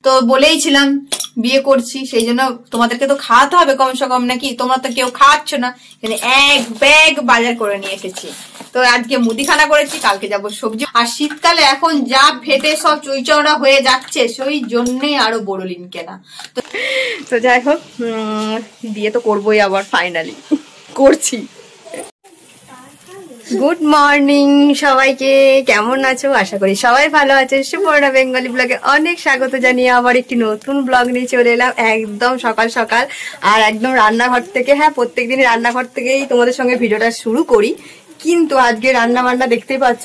তো বলেইছিলাম বিয়ে করছি, সেই জন্য তোমাদেরকে তো খাওয়াতে হবে কমসে কম, নাকি? তোমরা তো কেউ খাওয়াচ্ছ না। এক ব্যাগ বাজার করে নিয়ে এসেছি। তো আজকে মুদিখানা করেছি, কালকে যাবো সবজি। আর শীতকালে এখন যা ফেটে সব চুইচড়া হয়ে যাচ্ছে, সেই জন্যই আরো বড়লিন কেনা। তো যাই হোক, বিয়ে তো করবোই আবার, ফাইনালি করছি। গুড মর্নিং সবাইকে, কেমন আছো? আশা করি সবাই ভালো আছে। সুপর্ণা বেঙ্গলি ব্লগে অনেক স্বাগত জানিয়ে আবার একটি নতুন ব্লগ নিয়ে চলে এলাম একদম সকাল সকাল। আর একদম রান্নাঘর থেকে, হ্যাঁ প্রত্যেকদিন রান্নাঘর থেকেই তোমাদের সঙ্গে ভিডিওটা শুরু করি, কিন্তু আজকে রান্না বান্না দেখতেই পাচ্ছ,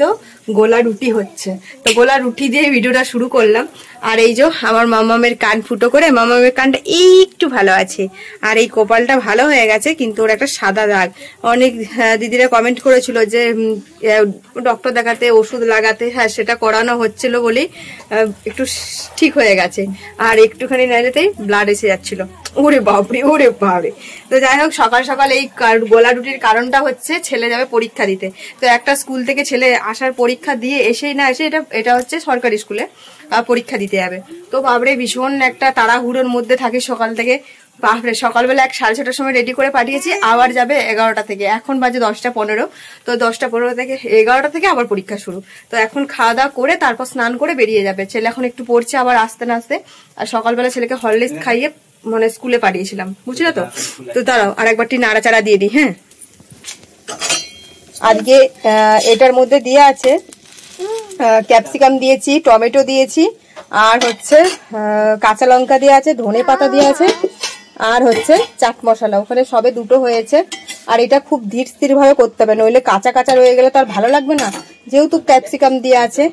গোলা রুটি হচ্ছে। তো গোলা রুটি দিয়ে ভিডিওটা শুরু করলাম। আর এই যে আমার মামামের কান ফুটো করে, মামামের কানটা একটু ভালো আছে, আর এই কপালটা ভালো হয়ে গেছে, কিন্তু ওর একটা সাদা দাগ। অনেক দিদিরা কমেন্ট করেছিল যে ডক্টর দেখাতে, ওষুধ লাগাতে, হ্যাঁ সেটা করানো হচ্ছিল বলেই একটু ঠিক হয়ে গেছে। আর একটুখানি নাইলেতেই ব্লাড এসে যাচ্ছিল। ওরে বাপরে, ওরে বাপরে। তো যাই হোক, সকাল সকাল এই গোলা রুটির কারণটা হচ্ছে ছেলে যাবে পরীক্ষা দিতে। তো একটা স্কুল থেকে ছেলে আসার পরীক্ষা দিয়ে এসেই না এসে, এটা হচ্ছে সরকারি স্কুলে পরীক্ষা দিতে যাবে। তো বাপরে ভীষণ একটা তাড়াহুড়োর মধ্যে থাকে সকাল থেকে। বাপরে সকালবেলা 6:30টার সময় রেডি করে পাঠিয়েছি, আবার যাবে 11টা থেকে। এখন বাজে 10:15। তো 10:15 থেকে 11টা থেকে আবার পরীক্ষা শুরু। তো এখন খাওয়া দাওয়া করে তারপর স্নান করে বেরিয়ে যাবে। ছেলে এখন একটু পড়ছে আবার আসতে না আসতে। আর সকালবেলা ছেলেকে হরলিক্স খাইয়ে মানে স্কুলে পাঠিয়েছিলাম, বুঝলে তো। তো দাঁড়াও আর একবারটি নাড়াচাড়া দিয়ে দিই। হ্যাঁ, আজকে এটার মধ্যে দিয়ে আছে ক্যাপসিকাম দিয়েছি, টমেটো দিয়েছি, আর হচ্ছে কাঁচা লঙ্কা দিয়ে আছে, ধনে পাতা দিয়ে আছে, আর হচ্ছে চাট মশলা। ওখানে সবে দুটো হয়েছে। আর এটা খুব ধীর স্থির ভাবে করতে হবে, নইলে কাঁচা কাঁচা রয়ে গেলে তো আর ভালো লাগবে না, যেহেতু ক্যাপসিকাম দিয়ে আছে,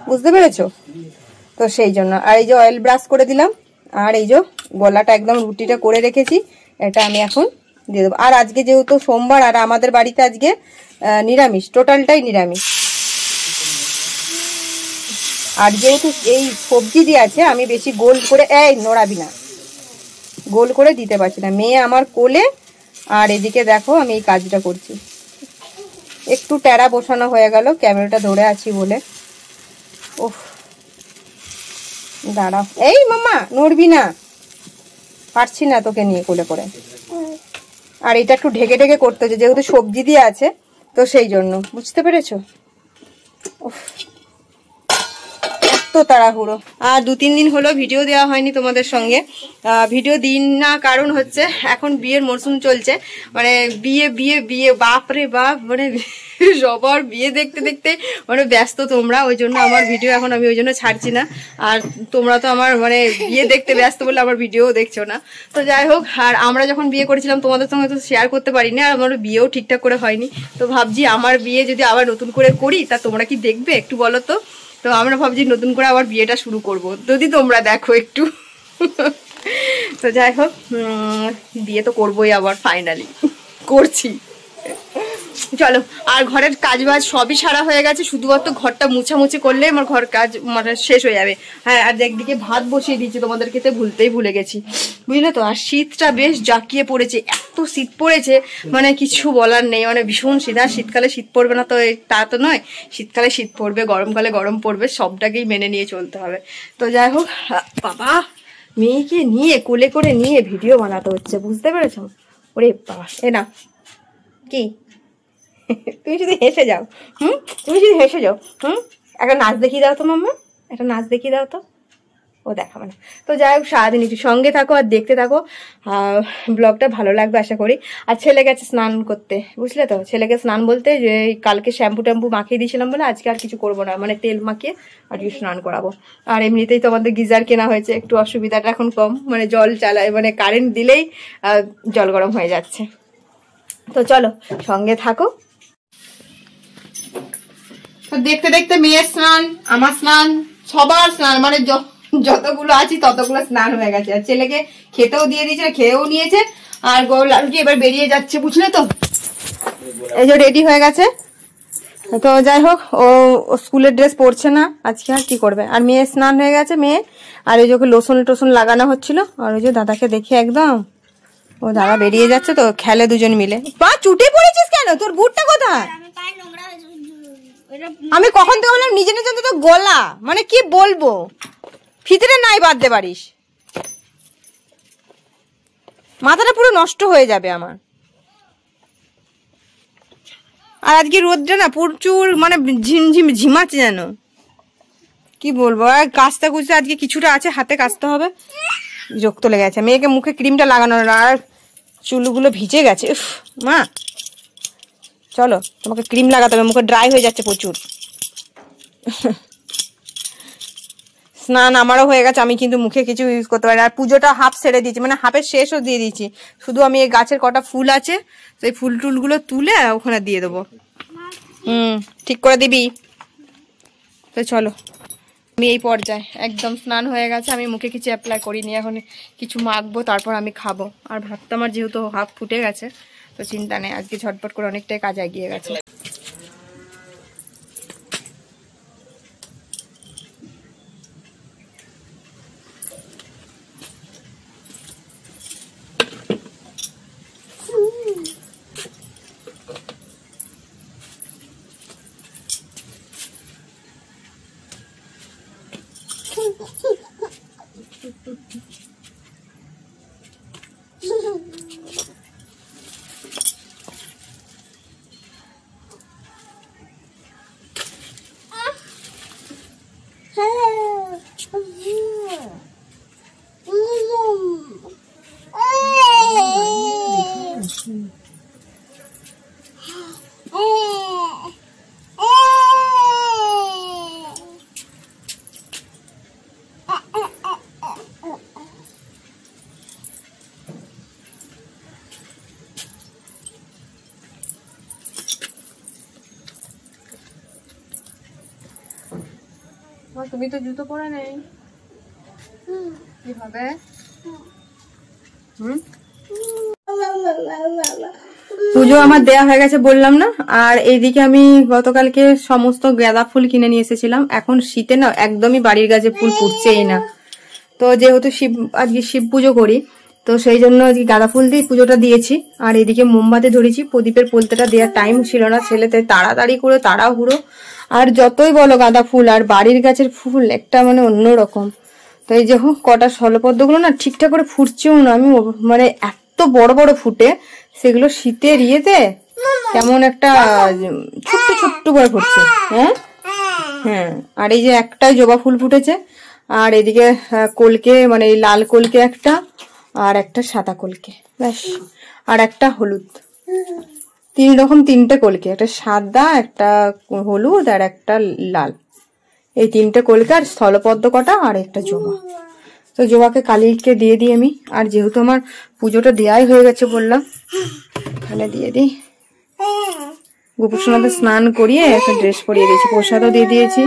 বুঝতে পেরেছো? তো সেই জন্য। আর এই যে অয়েল ব্রাশ করে দিলাম। আর এই যে গলাটা একদম রুটিটা করে রেখেছি, এটা আমি এখন দিয়ে দেবো। আর আজকে যেহেতু সোমবার, আর আমাদের বাড়িতে আজকে নিরামিষ, টোটালটাই নিরামিষ। আর যেহেতু এই সবজি দিয়ে আছে, আমি বেশি গোল করে, এই নড়াবি না, গোল করে দিতে পারছি না। মেয়ে আমার কোলে, আর এদিকে দেখো আমি এই কাজটা করছি। একটু টেরা বসানো হয়ে গেল ক্যামেরাটা ধরে আছি বলে। ওহ দাঁড়াও, এই মামা নড়বি না, পারছি না তোকে নিয়ে কোলে করে। আর এটা একটু ঢেকে ঢেকে করতে হচ্ছে, যেহেতু সবজি দিয়ে আছে, তো সেই জন্য, বুঝতে পেরেছো? তো তাড়াহুড়ো। আর 2-3 দিন হলো ভিডিও দেওয়া হয়নি তোমাদের সঙ্গে। ভিডিও দিন না, কারণ হচ্ছে এখন বিয়ের মরশুম চলছে, মানে বিয়ে বিয়ে বিয়ে, বাপরে বাপ, মানে সবার বিয়ে দেখতে দেখতে মানে ব্যস্ত তোমরা, ওই জন্য আমার ভিডিও এখন আমি ওই জন্য ছাড়ছি না। আর তোমরা তো আমার মানে বিয়ে দেখতে ব্যস্ত বলে আমার ভিডিও দেখছো না। তো যাই হোক, আর আমরা যখন বিয়ে করেছিলাম তোমাদের সঙ্গে তো শেয়ার করতে পারিনি, আর আমার বিয়েও ঠিকঠাক করে হয়নি। তো ভাবছি আমার বিয়ে যদি আবার নতুন করে করি, তা তোমরা কি দেখবে একটু বলো তো। তো আমরা ভাবছি নতুন করে আবার বিয়েটা শুরু করব, যদি তোমরা দেখো একটু। তো যাই হোক, বিয়ে তো করবোই আবার, ফাইনালি করছি। চলো, আর ঘরের কাজ বাজ সবই সারা হয়ে গেছে, শুধুমাত্র ঘরটা মুছামুছি করলে আমার ঘর কাজ মানে শেষ হয়ে যাবে। হ্যাঁ, আর একদিকে ভাত বসিয়ে দিচ্ছি, তোমাদেরকে তো ভুলে গেছি, বুঝলে তো। আর শীতটা বেশ জাঁকিয়ে পড়েছে, এত শীত পড়েছে মানে কিছু বলার নেই, মানে ভীষণ শীত। আর শীতকালে শীত পড়বে না তো তা তো নয়, শীতকালে শীত পড়বে, গরমকালে গরম পড়বে, সবটাকেই মেনে নিয়ে চলতে হবে। তো যাই হোক, বাবা মেয়েকে নিয়ে কোলে করে নিয়ে ভিডিও বানাতে হচ্ছে, বুঝতে পেরেছো? ওরে বাবা, এ না কি তুমি যদি হেসে যাও, তুমি যদি হেসে যাও, একটা নাচ দেখিয়ে দাও তো মাম্মা, একটা নাচ দেখিয়ে দাও তো। ও দেখাবে না। তো যাই হোক, সারাদিন একটু সঙ্গে থাকো আর দেখতে থাকো, ব্লগটা ভালো লাগবে আশা করি। আর ছেলে গেছে স্নান করতে, বুঝলে তো। ছেলেকে স্নান বলতে যে কালকে শ্যাম্পু ট্যাম্পু মাখিয়ে দিয়েছিলাম বলে আজকে আর কিছু করবো না, মানে তেল মাখিয়ে আজকে স্নান করাবো। আর এমনিতেই তোমাদের গিজার কেনা হয়েছে, একটু অসুবিধাটা এখন কম, মানে জল চালায়, মানে কারেন্ট দিলেই জল গরম হয়ে যাচ্ছে। তো চলো সঙ্গে থাকো। দেখতে দেখতে মেয়ের স্নান, আমার স্নান, সবার স্নান, মানে যতগুলো আছি ততগুলো স্নান হয়ে গেছে। আর ছেলেকে খেতেও দিয়ে দিয়েছে, খেয়েও নিয়েছে। আর গোলা রুটি এবার বেরিয়ে যাচ্ছে, বুঝলে তো। এই যে রেডি হয়ে গেছে। তো যাই হোক, ও স্কুলের ড্রেস পরছে না আজকে, আর কি করবে। আর মেয়ে স্নান হয়ে গেছে, মেয়ে। আর ওই যে লোসন টোসন লাগানো হচ্ছিল, আর ওই যে দাদাকে দেখে একদম, ও দাদা বেরিয়ে যাচ্ছে তো, খেলে দুজন মিলে। বা চুটে পড়েছিস কেন? তোর বুটটা কোথায়? আমি কখন থেকে বললাম নিজে নিজে তো গলা, মানে কি বলবো, ভিতরে নাই বাঁধতে পারিস, মাথাটা পুরো নষ্ট হয়ে যাবে আমার। আর আজকে রোদটা না প্রচুর মানে ঝিমঝিম ঝিমাচ্ছে যেন, কি বলবো। আর কাচতে কুচতে আজকে কিছুটা আছে, হাতে কাচতে হবে, বিরক্ত লেগে গেছে। মেয়েকে মুখে ক্রিমটা লাগানো, আর চুলগুলো ভিজে গেছে। মা চলো, তোমাকে ক্রিম লাগাতে হবে, মুখে ড্রাই হয়ে যাচ্ছে প্রচুর। স্নান আমারও হয়ে গেছে, আমি কিন্তু মুখে কিছু ইউজ করতে পারি না। আর পুজোটা হাফ সেরে দিয়েছি, মানে হাফের শেষও দিয়ে দিয়েছি। শুধু আমি এই গাছের কটা ফুল আছে, সেই ফুল টুলগুলো তুলে ওখানে দিয়ে দেবো। ঠিক করে দিবি তো। চলো, আমি এই পর্যায়ে একদম স্নান হয়ে গেছে, আমি মুখে কিছু অ্যাপ্লাই করিনি, এখন কিছু মাখবো, তারপর আমি খাবো। আর ভাতটা আমার যেহেতু হাফ ফুটে গেছে, তো চিন্তা নেই, আজকে ঝটপট করে অনেকটাই কাজ এগিয়ে গেছে। তুমি তো জুতো পরে নেই, কি হবে? পুজো আমার দেয়া হয়ে গেছে বললাম না। আর এইদিকে আমি গতকালকে সমস্ত গাঁদা ফুল কিনে নিয়ে এসেছিলাম। এখন শীতে না একদমই বাড়ির গাছে ফুল ফুটছেই না, তো যেহেতু আজকে শিব পুজো করি, তো সেই জন্য আজকে গাঁদা ফুল দিয়ে পুজোটা দিয়েছি। আর এদিকে মোমবাতি ধরেছি, প্রদীপের পোলতেটা দেওয়ার টাইম ছিল না, ছেলেতে তাড়াতাড়ি করে তাড়াহুড়ো। আর যতই বলো গাঁদা ফুল আর বাড়ির গাছের ফুল একটা মানে অন্যরকম। তো এই যে কটা স্থলপদ্মগুলো না ঠিকঠাক করে ফুটছেও না, আমি মানে এত বড় বড় ফুটে, সেগুলো শীতের ইয়েতে কেমন একটা ছোট্ট ছোট্ট করে ফুটছে। হ্যাঁ হ্যাঁ। আর এই যে একটা জবা ফুল ফুটেছে, আর এদিকে কলকে মানে এই লাল কলকে একটা, আর একটা সাদা কলকে, ব্যাস। আর একটা হলুদ, তিনটে কলকে, একটা সাদা, একটা হলুদ, আর একটা লাল। এই তিনটে কলকে আর স্থলপদ্ম কটা, আর একটা জবা। তো জবাকে কালীকে দিয়ে দিই আমি। আর যেহেতু আমার পুজোটা দেয়াই হয়ে গেছে বললাম, তাহলে দিয়ে দিই। গোপুসোনাদের স্নান করিয়ে একটা ড্রেস পরিয়ে দিয়েছি, প্রসাদও দিয়ে দিয়েছি।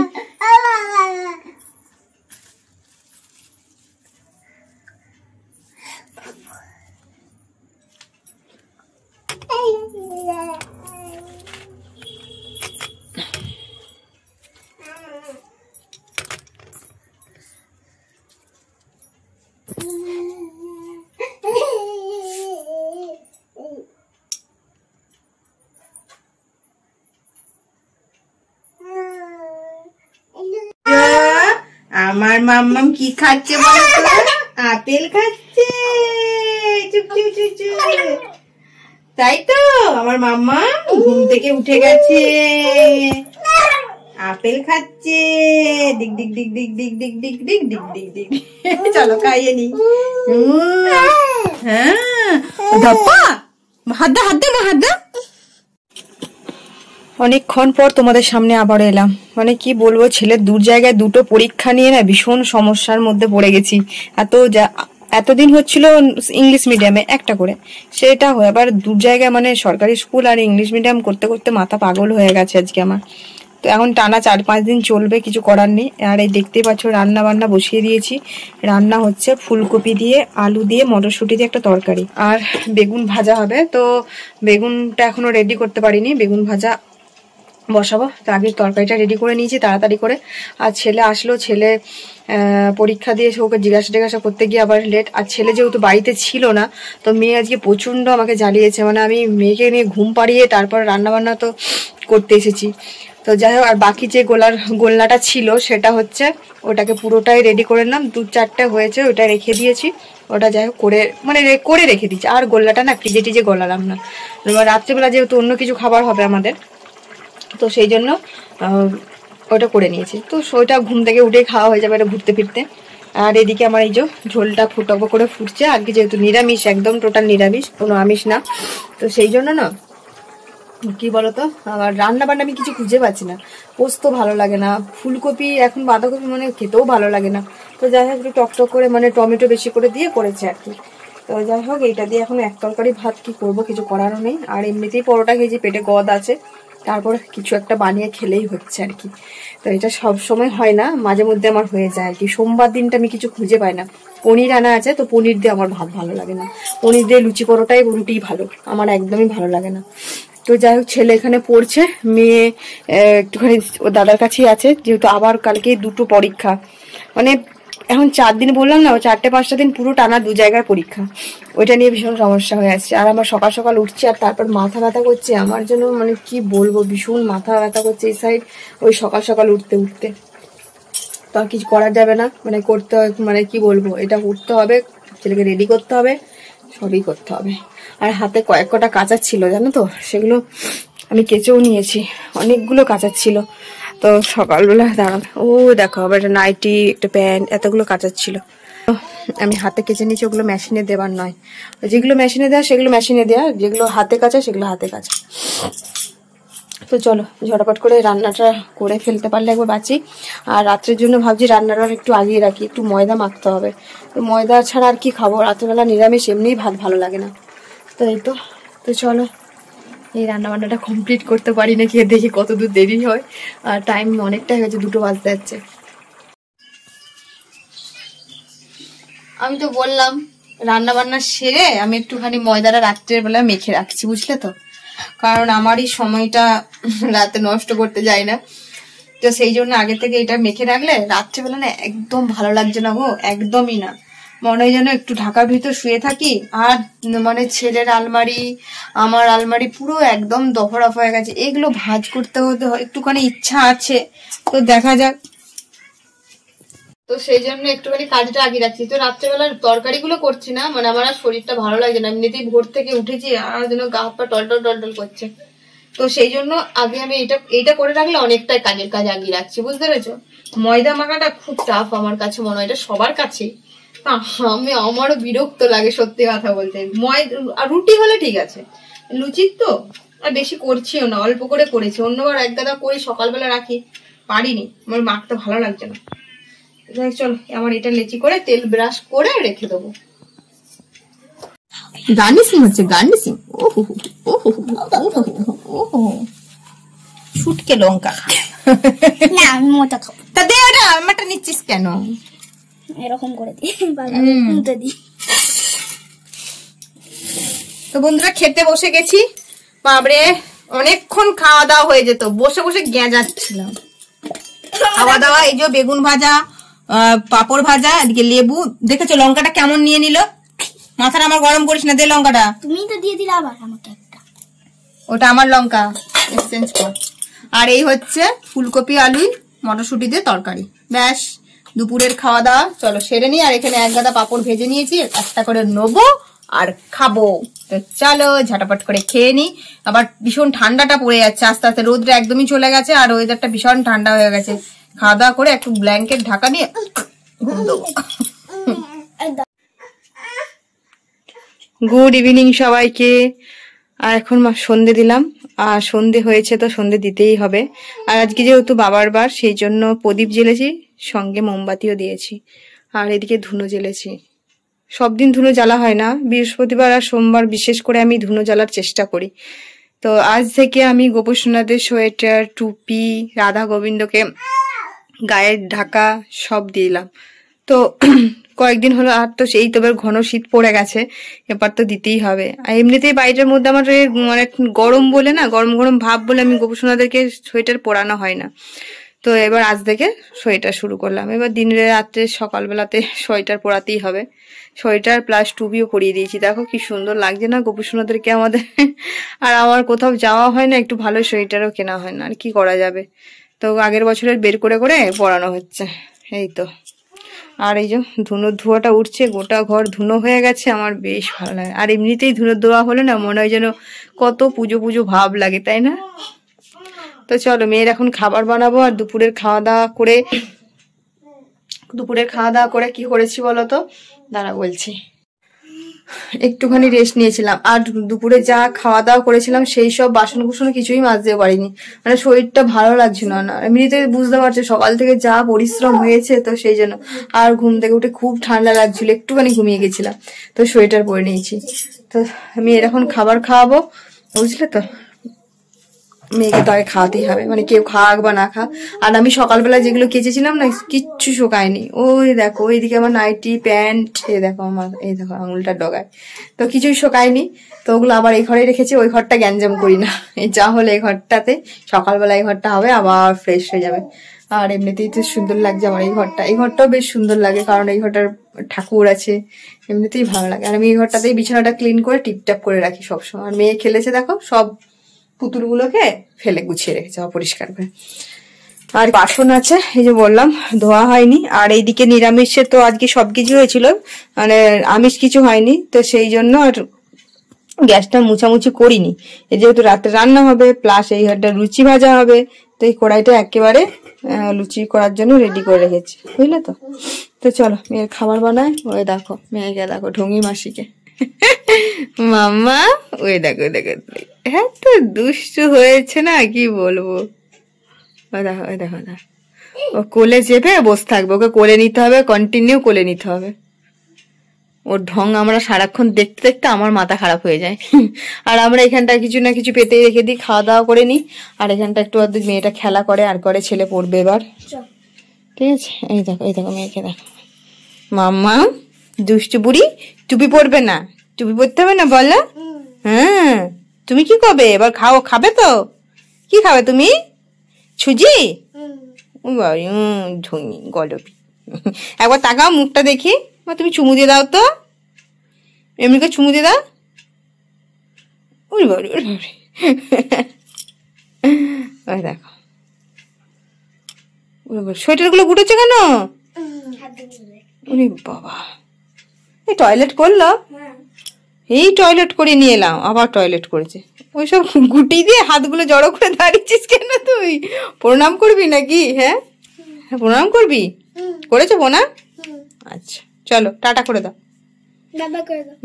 আমার মাম্মাম কি খাচ্ছে বলতো? আপেল খাচ্ছে, চুপ চুপ চুপ চুপ। তাই তো, আমার মাম্মা ঘুম থেকে উঠে গেছে, আপেল খাচ্ছে, ডিক ডিক ডিক ডিক ডিক ডিক ডিক ডিক ডিক ডিক ডিক। চলো খাইয়ে নি। হ্যাঁ, ধাপ্পা, হাত দা হাত দা মা, হাত দা। অনেকক্ষণ পর তোমাদের সামনে আবার এলাম। মানে কি বলবো, ছেলের দূর জায়গায় দুটো পরীক্ষা নিয়ে না ভীষণ সমস্যার মধ্যে পড়ে গেছি। এতদিন হচ্ছিল ইংলিশ মিডিয়ামে একটা করে, সেটা হয়ে আবার দূর জায়গায় মানে সরকারি স্কুল আর ইংলিশ মিডিয়াম করতে করতে মাথা পাগল হয়ে গেছে আজকে আমার। তো এখন টানা 4-5 দিন চলবে, কিছু করার নেই। আর এই দেখতেই পাচ্ছ রান্না বান্না বসিয়ে দিয়েছি। রান্না হচ্ছে ফুলকপি দিয়ে, আলু দিয়ে, মটরশুঁটি দিয়ে একটা তরকারি, আর বেগুন ভাজা হবে। তো বেগুনটা এখনো রেডি করতে পারিনি, বেগুন ভাজা বসাবো। তো আগে তরকারিটা রেডি করে নিয়েছি তাড়াতাড়ি করে। আর ছেলে আসলো, ছেলে পরীক্ষা দিয়ে ওকে জিজ্ঞাসা করতে গিয়ে আবার লেট। আর ছেলে যেহেতু বাড়িতে ছিল না, তো মেয়ে আজকে প্রচণ্ড আমাকে জ্বালিয়েছে। মানে আমি মেয়েকে নিয়ে ঘুম পাড়িয়ে তারপর রান্নাবান্না তো করতে এসেছি। তো যাই হোক, আর বাকি যে গোল্লাটা ছিল সেটা হচ্ছে ওটাকে পুরোটাই রেডি করে নিলাম, 2-4টে হয়েছে, ওটা রেখে দিয়েছি। ওটা যাই হোক করে রেখে দিচ্ছি। আর গোল্লাটা না ফ্রিজে টিজে গলালাম না, রাত্রিবেলা যেহেতু অন্য কিছু খাবার হবে আমাদের, তো সেই জন্য ওটা করে নিয়েছি। তো ওইটা ঘুম থেকে উঠে খাওয়া হয়ে যাবে এটা ঘুরতে ফিরতে। আর এদিকে আমার এই যে ঝোলটা ফুটবো করে ফুটছে, আজকে যেহেতু নিরামিষ, একদম টোটাল নিরামিষ, কোনো আমিষ না। তো সেই জন্য না কি বলতো, আবার রান্না বান্না আমি কিছু খুঁজে পাচ্ছি না। পোস্ত ভালো লাগে না, ফুলকপি এখন বাঁধাকপি মানে খেতেও ভালো লাগে না। তো যাই হোক একটু টকটক করে মানে টমেটো বেশি করে দিয়ে করেছে আর কি। তো যাই হোক এইটা দিয়ে এখন এক তরকারি ভাত কি করব, কিছু করারও নেই। আর এমনিতেই পরোটা খেয়েছি, পেটে গদ আছে, তারপর কিছু একটা বানিয়ে খেলেই হচ্ছে আর কি। তো এটা সব সময় হয় না, মাঝে মধ্যে আমার হয়ে যায় আর কি। সোমবার দিনটা আমি কিছু খুঁজে পাই না, পনির আনা আছে, তো পনির দিয়ে আমার ভাত ভালো লাগে না। পনির দিয়ে লুচি পরোটাই রুটিই ভালো, আমার একদমই ভালো লাগে না। তো যাই হোক ছেলে এখানে পড়ছে, মেয়ে একটুখানি ও দাদার কাছেই আছে, যেহেতু আবার কালকে 2টো পরীক্ষা। মানে এখন 4 দিন বললাম না, 4-5টা দিন পুরো টানা 2 জায়গার পরীক্ষা, ওইটা নিয়ে ভীষণ সমস্যা হয়ে আসছে। আর আমার সকাল সকাল উঠছে, আর তারপর মাথা ব্যথা করছে আমার জন্য, মানে কি বলবো, ভীষণ মাথা ব্যথা করছে এই সাইড, ওই সকাল সকাল উঠতে উঠতে। তো আর কিছু করা যাবে না, মানে করতে, মানে কি বলবো, এটা উঠতে হবে, ছেলেকে রেডি করতে হবে, সবই করতে হবে। আর হাতে কয়েকটা কাঁচা ছিল জানো তো, সেগুলো আমি কেচেও নিয়েছি, অনেকগুলো কাঁচা ছিল। তো সকালবেলা দাঁড়াবে, ও দেখো আবার একটা নাইটি, একটা প্যান্ট, এতগুলো কাঁচা ছিল, আমি হাতে কেচে নিয়েছি। ওগুলো মেশিনে দেওয়ার নয়, যেগুলো মেশিনে দেওয়া সেগুলো মেশিনে দেওয়া, যেগুলো হাতে কাঁচা সেগুলো হাতে কাঁচা। তো চলো ঝটাপট করে রান্নাটা করে ফেলতে পারলে একবার বাঁচি। আর রাত্রের জন্য ভাবছি রান্নাটা একটু আগিয়ে রাখি, একটু ময়দা মাখতে হবে। তো ময়দা ছাড়া আর কি খাবো, রাত্রেবেলা নিরামিষ, এমনিই ভাত ভালো লাগে না। তো এই তো চলো এই রান্নাবান্নাটা কমপ্লিট করতে পারি নাকি, দেখি কত দূর দেরি হয়। আর টাইম অনেকটাই হয়েছে, 2টো বাজতে যাচ্ছে। আমি তো বললাম রান্নাবান্না সেরে আমি একটুখানি ময়দাটা রাত্রের বেলা মেখে রাখছি, বুঝলে তো, কারণ আমারই সময়টা রাতে নষ্ট করতে যায় না। তো সেই জন্য আগে থেকে এটা মেখে রাখলে রাত্রেবেলা না একদম ভালো লাগছে না গো, একদমই না। মনে হয় যেন একটু ঢাকার ভিতর শুয়ে থাকি। আর মানে ছেলের আলমারি, আমার আলমারি পুরো একদম দফারফ হয়ে গেছে, এগুলো ভাঁজ করতে হতে একটুখানি ইচ্ছা আছে, তো দেখা যাক। তো সেই জন্য একটুখানি কাজটা আগে রাখছি। তো রাত্রেবেলার তরকারিগুলো করছি না, মানে আমার আর শরীরটা ভালো লাগছে না, এমনিতেই ভোর থেকে উঠেছি আর যেন গা হাত পা টলটল টলটল করছে। তো সেই জন্য আগে আমি এইটা করে রাখলে অনেকটাই কাজের কাজ আগিয়ে রাখছি, বুঝতে পেরেছো। ময়দা মাখাটা খুব টাফ আমার কাছে মনে হয়, এটা সবার কাছে, আমারও বিরক্ত লাগে সত্যি কথা বলতে। আর রুটি হলে ঠিক আছে, লুচির তো আর বেশি করছিও না, অল্প করে করেছি। অন্যবার এক গাদা করি সকালবেলা রাখি, পারিনি, আমার মাখতে ভালো লাগছে না। চলো আমার এটা লেচি করে তেল ব্রাশ করে রেখে দেবো। গার্নিশিং হচ্ছে, গার্নিশিং। ছুটকে লঙ্কা না, আমি মোটা খাবো। তা দে ওটা, আমারটা নিচ্ছিস কেন? এরকম করে দিই। তো বন্ধুরা খেতে বসে গেছি, বাবরে অনেকক্ষণ খাওয়া দাওয়া হয়ে যেত, বসে বসে গেঁজাচ্ছিলাম। খাওয়া দাওয়া এই যে বেগুন ভাজা, পাপড় ভাজা, এদিকে লেবু। দেখেছো লঙ্কাটা কেমন নিয়ে নিল, মাথাটা আমার গরম করিস না, দে লঙ্কাটা। তুমি তো দিয়ে দিলে আবার আমাকে একটা। ওটা আমার লঙ্কা, এক্সচেঞ্জ কর। আর এই হচ্ছে ফুলকপি আলু মটরশুঁটি দিয়ে তরকারি, ব্যাস দুপুরের খাওয়া দাওয়া। চলো সেরে নি। আর এখানে এক গাদা পাপড় ভেজে নিয়েছি, একটা করে নেবো আর খাবো। তো চলো ঝটাপট করে খেয়ে নি। আবার ভীষণ ঠান্ডাটা পড়ে যাচ্ছে আস্তে আস্তে, রোদটা একদমই চলে গেছে আর ওয়েদারটা ভীষণ ঠান্ডা হয়ে গেছে। খাওয়া দাওয়া করে একটু ব্ল্যাঙ্কেট ঢাকা নিয়ে ঘুম দেবো। গুড ইভিনিং সবাইকে। আর এখন সন্ধে দিলাম, আর সন্ধে হয়েছে তো সন্ধে দিতেই হবে। আর আজকে যেহেতু বাবার বার, সেই জন্য প্রদীপ জ্বেলেছি, সঙ্গে মোমবাতিও দিয়েছি। আর এদিকে ধুনো জ্বেলেছি। সব দিন ধুনো জ্বালা হয় না, বৃহস্পতিবার আর সোমবার বিশেষ করে আমি ধুনো জ্বালার চেষ্টা করি। তো আজ থেকে আমি গোপসোনাদের সোয়েটার, টুপি, রাধা গোবিন্দকে গায়ের ঢাকা সব দিলাম। তো কয়েকদিন হলো, আর তো সেই তো এবার ঘন শীত পড়ে গেছে, এবার তো দিতেই হবে। আর এমনিতেই বাইরের মধ্যে আমার মানে গরম বলে না, গরম গরম ভাব বলে আমি গোপসোনাদেরকে সোয়েটার পরানো হয় না। তো এবার আজ থেকে সোয়েটার শুরু করলাম। এবার দিনে রাত্রে সকালবেলাতে সোয়েটার পরাতেই হবে। সোয়েটার প্লাস টুপিও পরিয়ে দিয়েছি। দেখো কি সুন্দর লাগছে না গোপুসোনাদেরকে আমাদের। আর আমার কোথাও যাওয়া হয় না, একটু ভালো সোয়েটারও কেনা হয় না, আর কি করা যাবে। তো আগের বছরের বের করে করে পরানো হচ্ছে, এই তো। আর এই যে ধুনোর ধোয়াটা উঠছে, গোটা ঘর ধুনো হয়ে গেছে, আমার বেশ ভালো লাগে। আর এমনিতেই ধুনোর ধোয়া হলে না মনে হয় যেন কত পুজো পুজো ভাব লাগে, তাই না? তো চলো, মেয়ের এখন খাবার বানাবো। আর দুপুরের খাওয়া দাওয়া করে কি করেছি বলো তো, দাঁড়া বলছি। একটুখানি রেস্ট নিয়েছিলাম। আর দুপুরে যা খাওয়া দাওয়া করেছিলাম সেই সব বাসন কুসন কিছুই মাজতে পারিনি, মানে শরীরটা ভালো লাগছিল না। এমনিতে বুঝতে পারছো সকাল থেকে যা পরিশ্রম হয়েছে, তো সেই জন্য। আর ঘুম থেকে উঠে খুব ঠান্ডা লাগছিল, একটুখানি ঘুমিয়ে গেছিলাম, তো সোয়েটার পরে নিয়েছি। তো আমি এখন খাবার খাওয়াবো, বুঝলে তো। মেয়েকে তো আগে খাওয়াতেই হবে, মানে কেউ খাক বা না খাক। আর আমি সকালবেলা যেগুলো কেচেছিলাম না, কিচ্ছু শোকায়নি। ওই দেখো ওইদিকে আমার নাইটি প্যান্ট, এই দেখো আমার, এই দেখো আঙুলটা ডগায়, তো কিছুই শোকায়নি। তো ওগুলো আবার এই ঘরে রেখেছি, ওই ঘরটা গ্যাঞ্জাম করি না। এই যা হলে এই ঘরটাতে সকালবেলা এই ঘরটা হবে, আবার ফ্রেশ হয়ে যাবে। আর এমনিতেই তো সুন্দর লাগছে আমার এই ঘরটা। এই ঘরটাও বেশ সুন্দর লাগে, কারণ এই ঘরটার ঠাকুর আছে, এমনিতেই ভালো লাগে। আর আমি এই ঘরটাতেই বিছানাটা ক্লিন করে টিপটাপ করে রাখি সবসময়। আর মেয়ে খেলেছে দেখো, সব পুতুলগুলোকে ফেলে গুছিয়ে রেখেছে অপরিষ্কার করে। আর বাসন আছে, এই যে বললাম ধোয়া হয়নি। আর এইদিকে নিরামিষে তো আজকে সবকিছু হয়েছিল, মানে আমিষ কিছু হয়নি, তো সেই জন্য আর গ্যাসটা মুছামুছি করিনি। যেহেতু রাতে রান্না হবে, প্লাস এই ঘরটা লুচি ভাজা হবে, তো এই কড়াইটা একেবারে লুচি করার জন্য রেডি করে রেখেছি, বুঝলে তো। তো চলো মেয়ের খাবার বানায়। ওই দেখো মেয়েকে, দেখো ঢঙ্গি মাসিকে, মাম্মা ওই দেখো দেখো, হ্যাঁ তো দুষ্টু হয়েছে না, কি বলবো। ওই দেখো ওই দেখো না, ও কোলে চেপে বসে থাকবে, ওকে কোলে নিতে হবে, কন্টিনিউ কোলে নিতে হবে। ওর ঢং আমরা সারাক্ষণ দেখতে দেখতে আমার মাথা খারাপ হয়ে যায়। আর আমরা এখানটা কিছু না কিছু পেতে রেখে দিই, খাওয়া দাওয়া করে নিই। আর এখানটা একটু অর্ধেক মেয়েটা খেলা করে, আর করে ছেলে পড়বে এবার, ঠিক আছে। এই দেখো মেয়েকে দেখো, মাম্মা দুষ্টু বুড়ি। টুপি পরবে না, টুপি পরতে হবে না বলো। হ্যাঁ তুমি কি করবে এবার, খাবে তো? কি খাবে তুমি? সুজি? ঢুঙি গলপি। একবার তাকাও মুখটা দেখি, তুমি চুমু দিয়ে দাও তো, এমনি করে চুমু দিয়ে দাও। ওই বাড়ি ওই বাড়ি, ওই দেখো সোয়েটার গুলো গুটেছে কেন? ওরে বাবা, এই টয়লেট করলো, এই টয়লেট করে নিয়ে এলাম, আবার টয়লেট করেছে। ওইসব গুটি দিয়ে হাতগুলো জড়ো করে দাঁড়িয়েছিস কেন তুই? প্রণাম করবি নাকি? হ্যাঁ প্রণাম করবি, করেছো প্রণাম? আচ্ছা চলো টাটা করে দাও,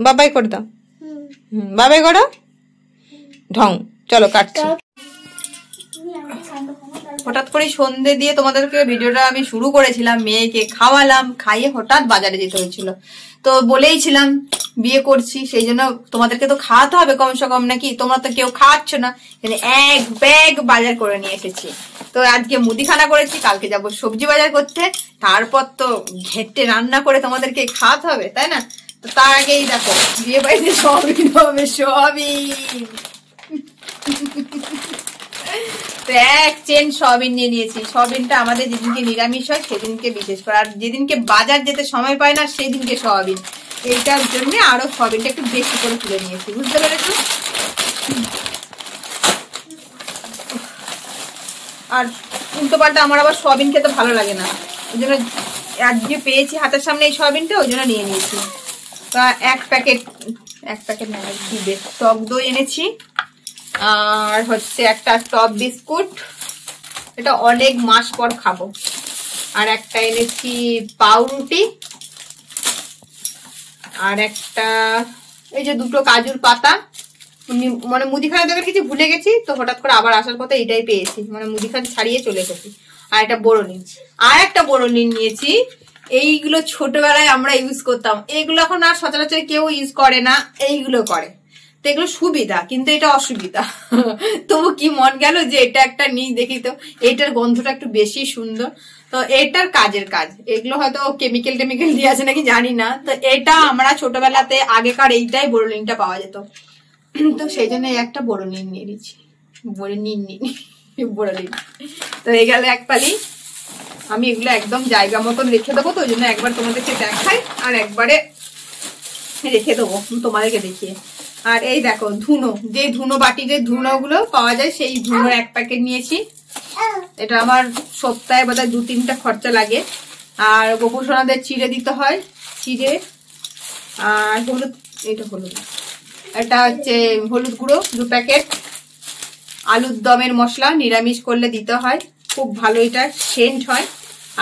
বাবাই করে দাও। বাবাই করো, ঢং। চলো কাটছি। হঠাৎ করে সন্ধে দিয়ে তোমাদেরকে ভিডিওটা আমি শুরু করেছিলাম, মেয়েকে খাওয়ালাম, খাইয়ে হঠাৎ বাজারে যেতে হয়েছিল। তো বলেইছিলাম বিয়ে করছি, সেই জন্য তোমাদেরকে তো খাওয়াতে হবে কমসে কম, নাকি? তোমরা তো কেউ খাওয়াচ্ছ না। এক ব্যাগ বাজার করে নিয়ে এসেছি। তো আজকে মুদিখানা করেছি, কালকে যাব সবজি বাজার করতে, তারপর তো ঘেটে রান্না করে তোমাদেরকে খাওয়াতে হবে, তাই না? তো তার আগেই দেখো বিয়ে বাড়িতে সবই হবে, সবই তো এক চেন সয়াবিন নিয়ে নিয়েছি। সয়াবিনটা আমাদের যেদিনকে নিরামিষ হয় সেদিনকে বিশেষ করে, আর যেদিনকে বাজার যেতে সময় পায় না সেদিনকে সয়াবিন। এইটার জন্য আরো সয়াবিনটা একটু বেশি করে তুলে নিয়েছি, বুঝতে পেরেছো? আর উল্টো পাল্টা আমার আবার সয়াবিন খেতে ভালো লাগে না, ওই জন্য আজকে পেয়েছি হাতের সামনে এই সয়াবিনটা, ওই জন্য নিয়ে নিয়েছি। তা এক প্যাকেট টক দই এনেছি, আর হচ্ছে একটা টপ বিস্কুট, এটা অনেক মাস পর খাবো। আর একটা এনেছি পাউরুটি, আর একটা এই যে দুটো কাজুর পাতা। মানে মুদিখানা দোকানে কিছু ভুলে গেছি, তো হঠাৎ করে আবার আসার কথা এটাই পেয়েছি, মানে মুদিখানা ছাড়িয়ে চলে এসেছি। আর একটা বোরোনিন, আর একটা বোরোনিন নিয়েছি। এইগুলো ছোটবেলায় আমরা ইউজ করতাম, এইগুলো এখন আর সচরাচর কেউ ইউজ করে না, এইগুলো করে। তো এগুলো সুবিধা, কিন্তু এটা অসুবিধা। তবু কি মন গেল যে এটা একটা নিই, দেখি তো। এটার গন্ধটা একটু বেশি সুন্দর, তো এটার কাজের কাজ। এগুলো হয়তো কেমিক্যাল দিয়ে আছে নাকি জানি না। তো এটা আমরা ছোটবেলাতে আগেকার এইটাই বোরোনিনটা পাওয়া যেত, তো সেই জন্য একটা বোরোনিন নিয়ে নিচ্ছি। বোরোনিন বোরোলিন। তো এই গেলে এক পালি, আমি এগুলো একদম জায়গা মতন রেখে দেবো, তো ওই জন্য একবার তোমাদেরকে দেখাই আর একবারে রেখে দেবো তোমাদেরকে দেখিয়ে। আর এই দেখো ধুনো, যে ধুনো বাটি, যে ধুনো গুলো পাওয়া যায় সেই ধুনোর এক প্যাকেট নিয়েছি। এটা আমার সপ্তাহে বোধহয় 2-3টা খরচা লাগে। আর গোপু সোনাদের চিড়ে দিতে হয়, চিড়ে আর হলুদ, এটা হলুদ, এটা হচ্ছে হলুদ গুঁড়ো 2 প্যাকেট, আলুর দমের মশলা নিরামিষ করলে দিতে হয়, খুব ভালো, এটা সেন্ট হয়।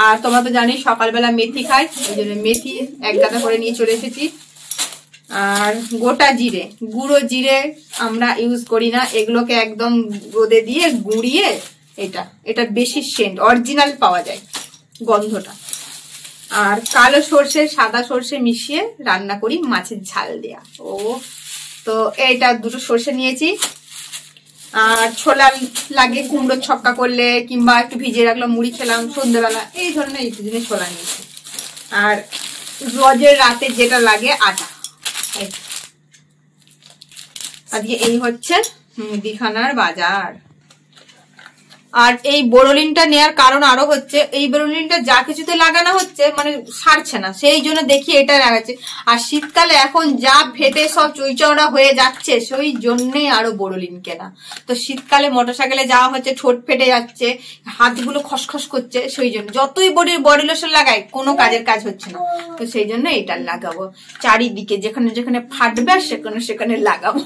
আর তোমরা তো জানি সকালবেলা মেথি খাই, ওই জন্য মেথি 1 গাদা করে নিয়ে চলে এসেছি। আর গোটা জিরে, গুঁড়ো জিরে আমরা ইউজ করি না, এগুলোকে একদম রোদে দিয়ে গুঁড়িয়ে, এটা বেশি সেন্ট অরিজিনাল পাওয়া যায় গন্ধটা। আর কালো সর্ষে সাদা সর্ষে মিশিয়ে রান্না করি মাছের ঝাল দেয়া। ও তো এইটা 2টো সর্ষে নিয়েছি। আর ছোলা লাগে কুমড়োর ছক্কা করলে, কিংবা একটু ভিজিয়ে রাখলাম, মুড়ি খেলাম সন্ধ্যেবেলা, এই ধরনের একটু জিনিস ছোলা নিয়েছি। আর রোজের রাতে যেটা লাগে আটা। আজকে এই হচ্ছে মুদিখানার বাজার। আর এই বোরোলিনটা নেয়ার কারণ আরো হচ্ছে, এই বোরোলিনটা যা কিছুতে লাগানো হচ্ছে মানে সারছে না, সেই জন্য দেখি এটা লাগাচ্ছে। আর শীতকালে এখন যা ফেটে সব চুইচৌড়া হয়ে যাচ্ছে, সেই জন্যই আরো বোরোলিন কেনা। তো শীতকালে মোটরসাইকেলে যাওয়া হচ্ছে, ঠোঁট ফেটে যাচ্ছে, হাতগুলো খসখস করছে, সেই জন্য যতই বডি লোশন লাগাই কোনো কাজের কাজ হচ্ছে না। তো সেই জন্য এটা লাগাবো চারিদিকে, যেখানে যেখানে ফাটবে সেখানে লাগাবো।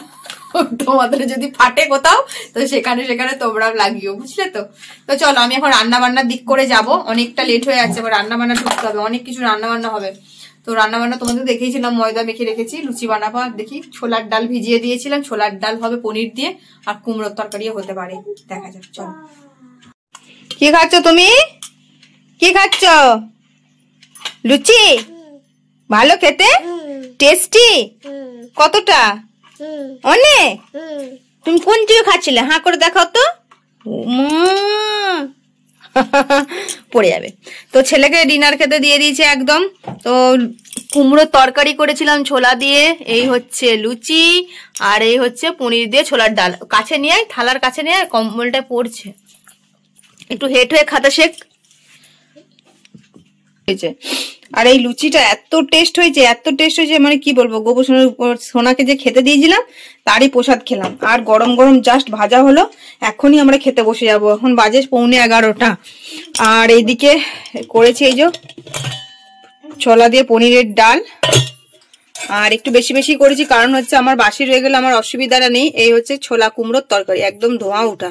তোমাদের যদি ফাটে কোথাও তো সেখানে তোমরাও লাগিও, বুঝলে তো। তো চলো আমি এখন রান্না বান্নার দিক করে যাব, অনেকটা লেট হয়ে যাচ্ছে, এবার রান্না বান্না ঢুকতে হবে, অনেক কিছু রান্না বান্না হবে। তো রান্না বান্না তোমাদের দেখিয়েছিলাম, ময়দা মেখে রেখেছি, লুচি বানাবো। আর দেখি ছোলার ডাল ভিজিয়ে দিয়েছিলাম, ছোলার ডাল হবে পনির দিয়ে, আর কুমড়োর তরকারিও হতে পারে, দেখা যাক। চলো কি খাচ্ছ তুমি? কি খাচ্ছ? লুচি? ভালো খেতে? টেস্টি? কতটা? অনেক? তুমি কোন চিড়ে খাচ্ছিলে? হাঁ করে দেখাও তো, পড়ে যাবে। তো ছেলেকে ডিনার খেতে দিয়ে দিয়েছে একদম। তো কুমড়োর তরকারি করেছিলাম ছোলা দিয়ে, এই হচ্ছে লুচি, আর এই হচ্ছে পনির দিয়ে ছোলার ডাল। কাছে নিয়ে আয়, থালার কাছে নিয়ে আয়, কম্বলটা পড়ছে, একটু হেট হয়ে খাতা শেখ। আর এই লুচিটা এত টেস্ট হয়েছে মানে কি বলবো, গোপু সোনাকে যে খেতে দিয়েছিলাম তারই প্রসাদ খেলাম। আর গরম গরম জাস্ট ভাজা হলো, এখনই আমরা খেতে বসে যাব। এখন বাজে 11:15। আর এইদিকে করেছি এই যে ছোলা দিয়ে পনিরের ডাল, আর একটু বেশি বেশি করেছি, কারণ হচ্ছে আমার বাসি রয়ে গেলে আমার অসুবিধাটা নেই। এই হচ্ছে ছোলা কুমড়োর তরকারি, একদম ধোঁয়া ওঠা,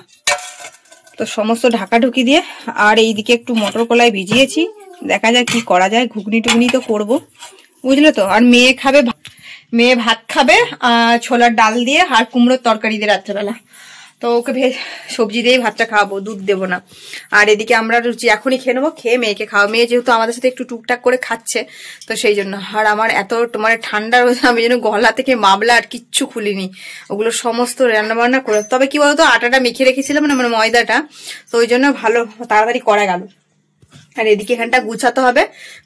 তো সমস্ত ঢাকাঢুকি দিয়ে। আর এইদিকে একটু মটর কলাই ভিজিয়েছি, দেখা যাক কি করা যায়, ঘুগনি টুগনি তো করবো, বুঝলে তো। আর মেয়ে ভাত খাবে ছোলার ডাল দিয়ে আর কুমড়োর তরকারি দিয়ে রাত্রেবেলা। তো ওকে সবজি দিয়েই ভাতটা খাওয়াবো, দুধ দেবো না। আর এদিকে আমরা লুচি এখনই খেয়ে নেবো, খেয়ে মেয়েকে খাওয়াবো। মেয়ে যেহেতু আমাদের সাথে একটু টুকটাক করে খাচ্ছে, তো সেই জন্য। আর আমার এত মানে ঠান্ডা রয়েছে, আমি যেন গলা থেকে মামলা আর কিচ্ছু খুলিনি, ওগুলো সমস্ত রান্না বান্না করে। তবে কি বলতো, আটাটা মেখে রেখেছিলাম না, মানে ময়দাটা, তো ওই জন্য ভালো তাড়াতাড়ি করা গেল। আর এদিকে এখানটা গুছাতে হবে,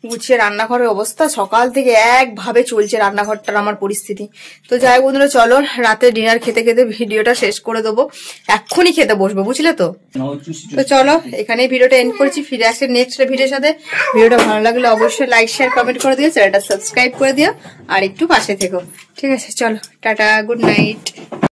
গুছিয়ে রান্নাঘরের অবস্থা সকাল থেকে একভাবে চলছে রান্নাঘরটার আমার পরিস্থিতি। তো যাই বন্ধুরা, চলো রাতে ডিনার খেতে খেতে ভিডিওটা শেষ করে দেবো, এক্ষুনি খেতে বসবো, বুঝলে তো। তো চলো এখানেই ভিডিওটা এন্ড করছি, ফিরে আসছে নেক্সট ভিডিওর সাথে। ভিডিওটা ভালো লাগলে অবশ্যই লাইক শেয়ার কমেন্ট করে দিও, চ্যানেলটা সাবস্ক্রাইব করে দিও, আর একটু পাশে থেকো, ঠিক আছে। চলো টাটা, গুড নাইট।